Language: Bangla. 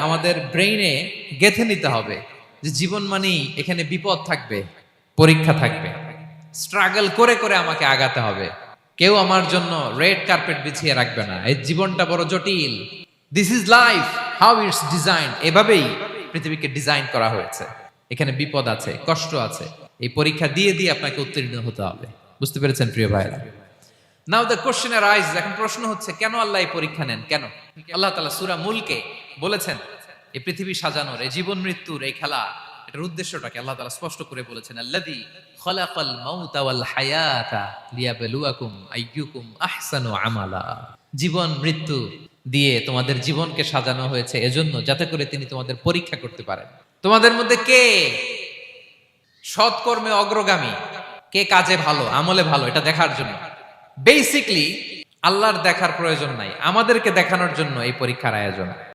আমাদের ব্রেইনে গেঁথে নিতে হবে যে জীবন মানেই এখানে বিপদ থাকবে, পরীক্ষা থাকবে, স্ট্রাগল করে করে আমাকে আগাতে হবে। কেউ আমার জন্য রেড কার্পেট বিছিয়ে রাখবে না। এই জীবনটা বড় জটিল। This is life, how it's design. এভাবেই পৃথিবীকে ডিজাইন করা হয়েছে। এখানে বিপদ আছে, কষ্ট আছে। এই পরীক্ষা দিয়ে দিয়ে আপনাকে উত্তীর্ণ হতে হবে। বুঝতে পেরেছেন প্রিয় ভাইরা? নাও দ্য কোশ্চেন অ্যারাইজ, এখন প্রশ্ন হচ্ছে কেন আল্লাহ এই পরীক্ষা নেন? কেন আল্লাহ তাআলা সূরা মুলকে বলেছেন এই পৃথিবী সাজানোর, এই জীবন মৃত্যুর এই খেলা, এটার উদ্দেশ্যটাকে আল্লাহ তাআলা স্পষ্ট করে বলেছেন, আল্লাযী খালাকাল মাউতা ওয়াল হায়াতা লিয়াবলুয়াকুম আইয়ুকুম আহসানু আমালা। জীবন মৃত্যু দিয়ে তোমাদের জীবনকে সাজানো হয়েছে এজন্য, যাতে করে তিনি তোমাদের পরীক্ষা করতে পারেন। তোমাদের মধ্যে কে সৎকর্মে অগ্রগামী, কে কাজে ভালো, আমলে ভালো, এটা দেখার জন্য। বেসিকলি আল্লাহর দেখার প্রয়োজন নাই, আমাদেরকে দেখানোর জন্য এই পরীক্ষার আয়োজন।